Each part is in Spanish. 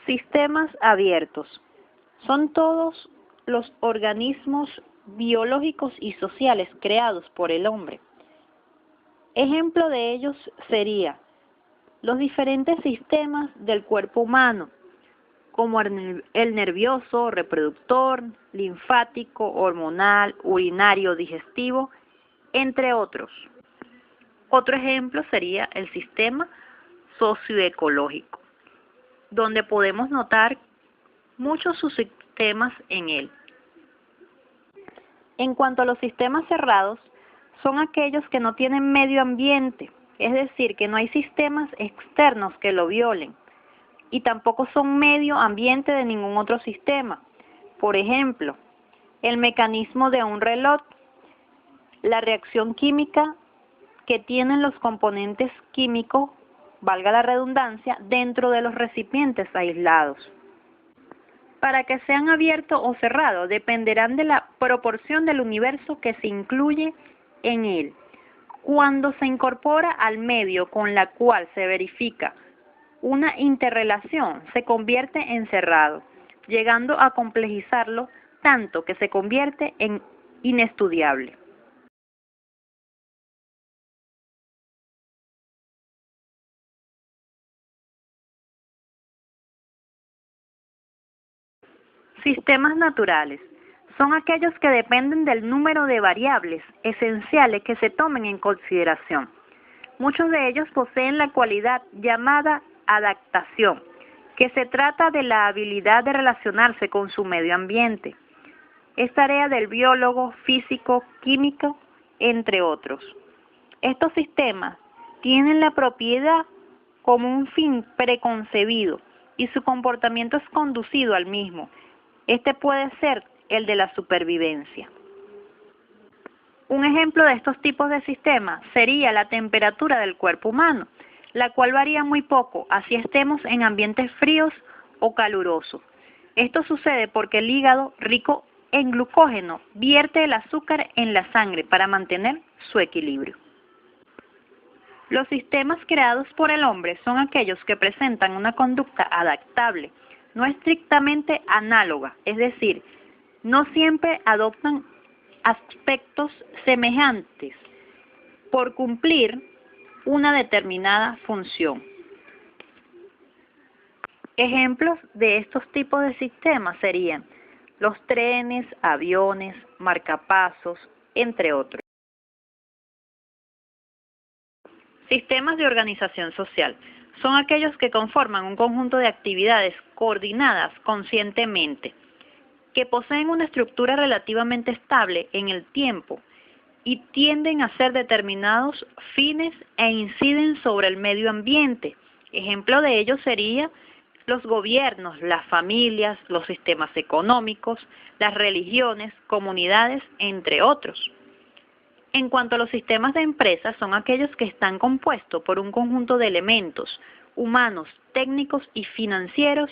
Sistemas abiertos. Son todos los organismos biológicos y sociales creados por el hombre. Ejemplo de ellos sería los diferentes sistemas del cuerpo humano, como el nervioso, reproductor, linfático, hormonal, urinario, digestivo, entre otros. Otro ejemplo sería el sistema socioecológico, donde podemos notar muchos subsistemas en él. En cuanto a los sistemas cerrados, son aquellos que no tienen medio ambiente, es decir, que no hay sistemas externos que lo violen, y tampoco son medio ambiente de ningún otro sistema. Por ejemplo, el mecanismo de un reloj, la reacción química que tienen los componentes químicos, valga la redundancia, dentro de los recipientes aislados. Para que sean abiertos o cerrados, dependerán de la proporción del universo que se incluye en él. Cuando se incorpora al medio con la cual se verifica una interrelación, se convierte en cerrado, llegando a complejizarlo tanto que se convierte en inestudiable. Sistemas naturales. Son aquellos que dependen del número de variables esenciales que se tomen en consideración. Muchos de ellos poseen la cualidad llamada adaptación, que se trata de la habilidad de relacionarse con su medio ambiente. Es tarea del biólogo, físico, químico, entre otros. Estos sistemas tienen la propiedad como un fin preconcebido y su comportamiento es conducido al mismo. Este puede ser el de la supervivencia. Un ejemplo de estos tipos de sistemas sería la temperatura del cuerpo humano, la cual varía muy poco, así estemos en ambientes fríos o calurosos. Esto sucede porque el hígado, rico en glucógeno, vierte el azúcar en la sangre para mantener su equilibrio. Los sistemas creados por el hombre son aquellos que presentan una conducta adaptable, no estrictamente análoga, es decir, no siempre adoptan aspectos semejantes por cumplir una determinada función. Ejemplos de estos tipos de sistemas serían los trenes, aviones, marcapasos, entre otros. Sistemas de organización social. Son aquellos que conforman un conjunto de actividades coordinadas conscientemente, que poseen una estructura relativamente estable en el tiempo y tienden a ser determinados fines e inciden sobre el medio ambiente. Ejemplo de ello sería los gobiernos, las familias, los sistemas económicos, las religiones, comunidades, entre otros. En cuanto a los sistemas de empresas, son aquellos que están compuestos por un conjunto de elementos humanos, técnicos y financieros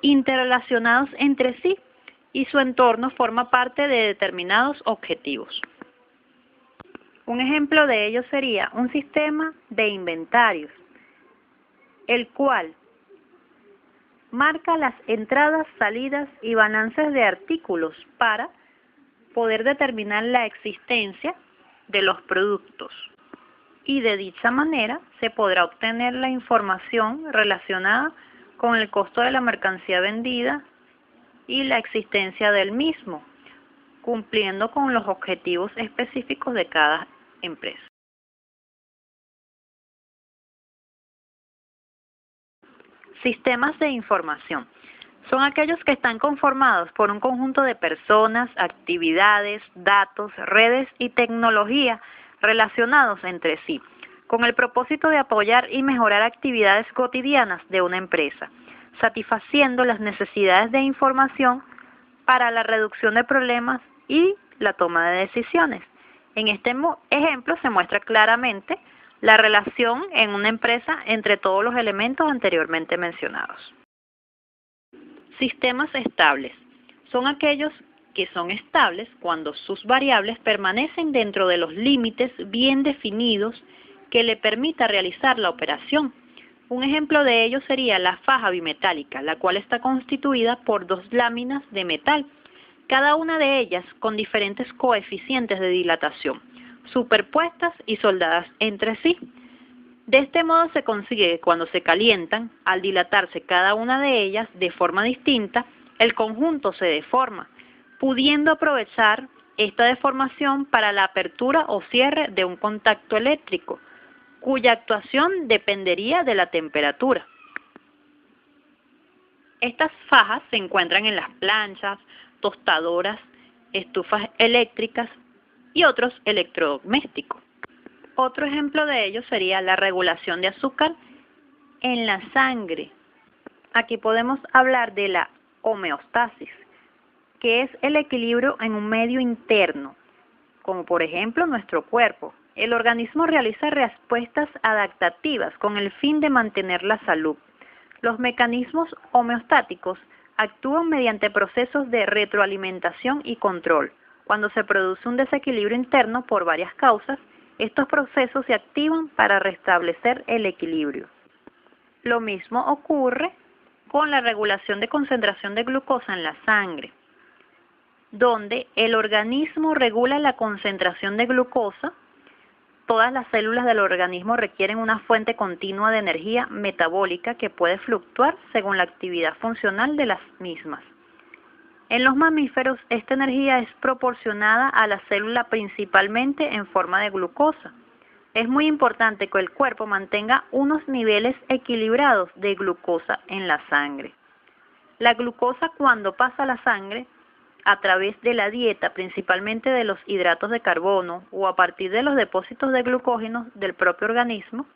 interrelacionados entre sí y su entorno forma parte de determinados objetivos. Un ejemplo de ello sería un sistema de inventarios, el cual marca las entradas, salidas y balances de artículos para poder determinar la existencia de los productos, y de dicha manera se podrá obtener la información relacionada con el costo de la mercancía vendida y la existencia del mismo, cumpliendo con los objetivos específicos de cada empresa. Sistemas de información. Son aquellos que están conformados por un conjunto de personas, actividades, datos, redes y tecnología relacionados entre sí, con el propósito de apoyar y mejorar actividades cotidianas de una empresa, satisfaciendo las necesidades de información para la reducción de problemas y la toma de decisiones. En este ejemplo se muestra claramente la relación en una empresa entre todos los elementos anteriormente mencionados. Sistemas estables. Son aquellos que son estables cuando sus variables permanecen dentro de los límites bien definidos que le permita realizar la operación. Un ejemplo de ello sería la faja bimetálica, la cual está constituida por dos láminas de metal, cada una de ellas con diferentes coeficientes de dilatación, superpuestas y soldadas entre sí. De este modo se consigue que cuando se calientan, al dilatarse cada una de ellas de forma distinta, el conjunto se deforma, pudiendo aprovechar esta deformación para la apertura o cierre de un contacto eléctrico, cuya actuación dependería de la temperatura. Estas fajas se encuentran en las planchas, tostadoras, estufas eléctricas y otros electrodomésticos. Otro ejemplo de ello sería la regulación de azúcar en la sangre. Aquí podemos hablar de la homeostasis, que es el equilibrio en un medio interno, como por ejemplo nuestro cuerpo. El organismo realiza respuestas adaptativas con el fin de mantener la salud. Los mecanismos homeostáticos actúan mediante procesos de retroalimentación y control. Cuando se produce un desequilibrio interno por varias causas, estos procesos se activan para restablecer el equilibrio. Lo mismo ocurre con la regulación de concentración de glucosa en la sangre, donde el organismo regula la concentración de glucosa. Todas las células del organismo requieren una fuente continua de energía metabólica que puede fluctuar según la actividad funcional de las mismas. En los mamíferos, esta energía es proporcionada a la célula principalmente en forma de glucosa. Es muy importante que el cuerpo mantenga unos niveles equilibrados de glucosa en la sangre. La glucosa, cuando pasa a la sangre, a través de la dieta, principalmente de los hidratos de carbono o a partir de los depósitos de glucógeno del propio organismo,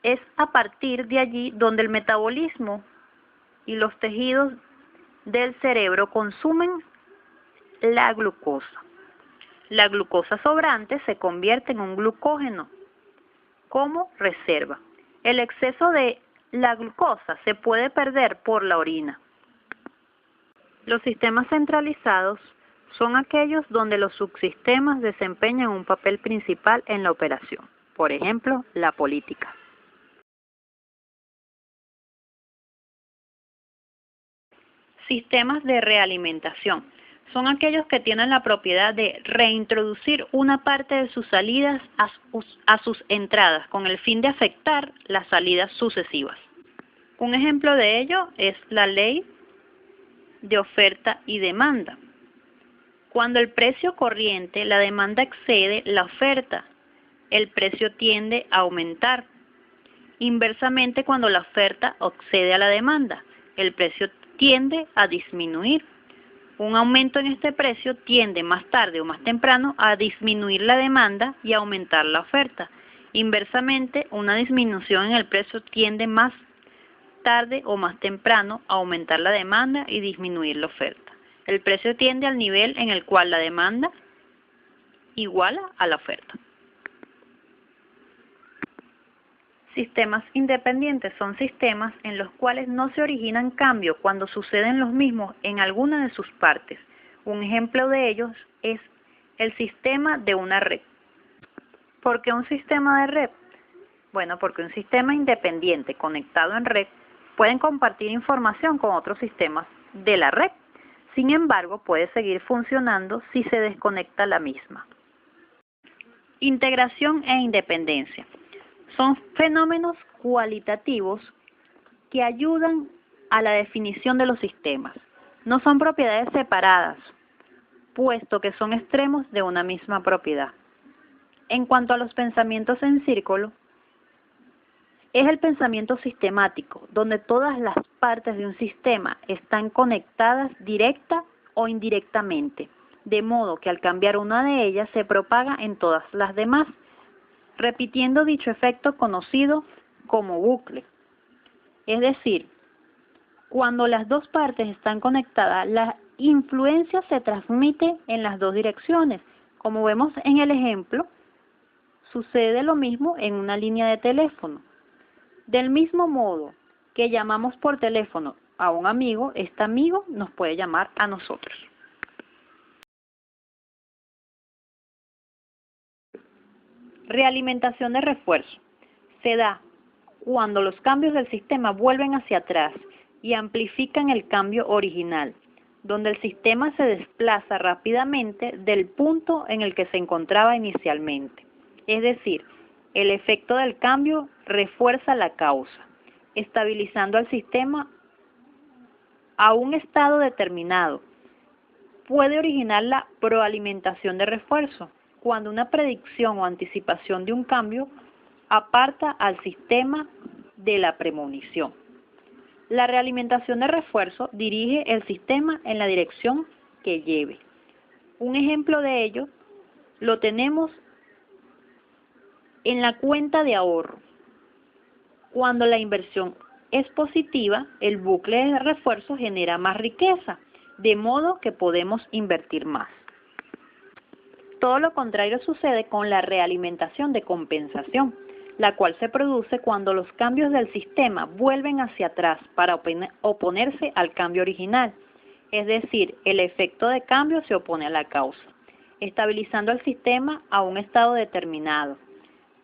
es a partir de allí donde el metabolismo y los tejidos del cerebro consumen la glucosa. La glucosa sobrante se convierte en un glucógeno como reserva. El exceso de la glucosa se puede perder por la orina. Los sistemas centralizados son aquellos donde los subsistemas desempeñan un papel principal en la operación, por ejemplo, la política. Sistemas de realimentación son aquellos que tienen la propiedad de reintroducir una parte de sus salidas a sus entradas con el fin de afectar las salidas sucesivas. Un ejemplo de ello es la ley de oferta y demanda. Cuando el precio corriente, la demanda excede la oferta, el precio tiende a aumentar. Inversamente, cuando la oferta excede a la demanda, el precio tiende a disminuir. Un aumento en este precio tiende más tarde o más temprano a disminuir la demanda y a aumentar la oferta. Inversamente, una disminución en el precio tiende más tarde o más temprano a aumentar la demanda y disminuir la oferta. El precio tiende al nivel en el cual la demanda iguala a la oferta. Sistemas independientes son sistemas en los cuales no se originan cambios cuando suceden los mismos en alguna de sus partes. Un ejemplo de ellos es el sistema de una red. ¿Por qué un sistema de red? Bueno, porque un sistema independiente conectado en red pueden compartir información con otros sistemas de la red. Sin embargo, puede seguir funcionando si se desconecta la misma. Integración e independencia. Son fenómenos cualitativos que ayudan a la definición de los sistemas. No son propiedades separadas, puesto que son extremos de una misma propiedad. En cuanto a los pensamientos en círculo, es el pensamiento sistemático, donde todas las partes de un sistema están conectadas directa o indirectamente, de modo que al cambiar una de ellas se propaga en todas las demás, repitiendo dicho efecto conocido como bucle. Es decir, cuando las dos partes están conectadas, la influencia se transmite en las dos direcciones. Como vemos en el ejemplo, sucede lo mismo en una línea de teléfono. Del mismo modo que llamamos por teléfono a un amigo, este amigo nos puede llamar a nosotros. Realimentación de refuerzo. se da cuando los cambios del sistema vuelven hacia atrás y amplifican el cambio original, donde el sistema se desplaza rápidamente del punto en el que se encontraba inicialmente. Es decir, el efecto del cambio refuerza la causa, estabilizando al sistema a un estado determinado. Puede originar la proalimentación de refuerzo, cuando una predicción o anticipación de un cambio aparta al sistema de la premonición. La realimentación de refuerzo dirige el sistema en la dirección que lleve. Un ejemplo de ello lo tenemos en la cuenta de ahorro. Cuando la inversión es positiva, el bucle de refuerzo genera más riqueza, de modo que podemos invertir más. Todo lo contrario sucede con la realimentación de compensación, la cual se produce cuando los cambios del sistema vuelven hacia atrás para oponerse al cambio original, es decir, el efecto de cambio se opone a la causa, estabilizando el sistema a un estado determinado.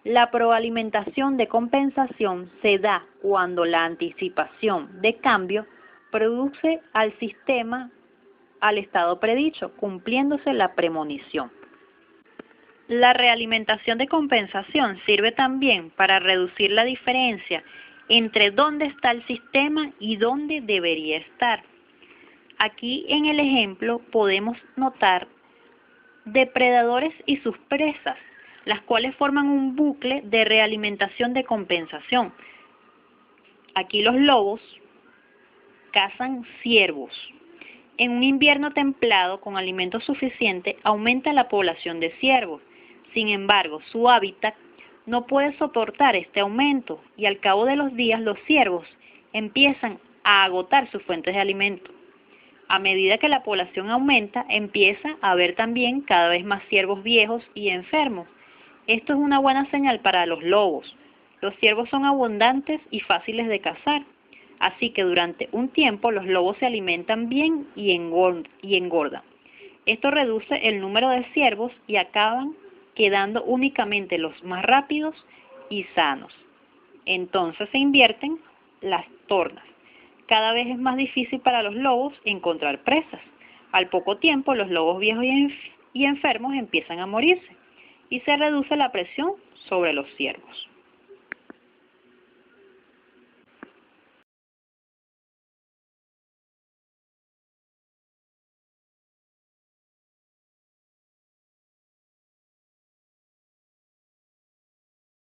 La proalimentación de compensación se da cuando la anticipación de cambio produce al sistema al estado predicho, cumpliéndose la premonición. La realimentación de compensación sirve también para reducir la diferencia entre dónde está el sistema y dónde debería estar. Aquí en el ejemplo podemos notar depredadores y sus presas, las cuales forman un bucle de realimentación de compensación. Aquí los lobos cazan ciervos. En un invierno templado con alimento suficiente aumenta la población de ciervos. Sin embargo, su hábitat no puede soportar este aumento y al cabo de los días los ciervos empiezan a agotar sus fuentes de alimento. A medida que la población aumenta, empieza a haber también cada vez más ciervos viejos y enfermos. Esto es una buena señal para los lobos. Los ciervos son abundantes y fáciles de cazar, así que durante un tiempo los lobos se alimentan bien y engordan. Esto reduce el número de ciervos y acaban quedando únicamente los más rápidos y sanos. Entonces se invierten las tornas. Cada vez es más difícil para los lobos encontrar presas. Al poco tiempo los lobos viejos y enfermos empiezan a morirse y se reduce la presión sobre los ciervos.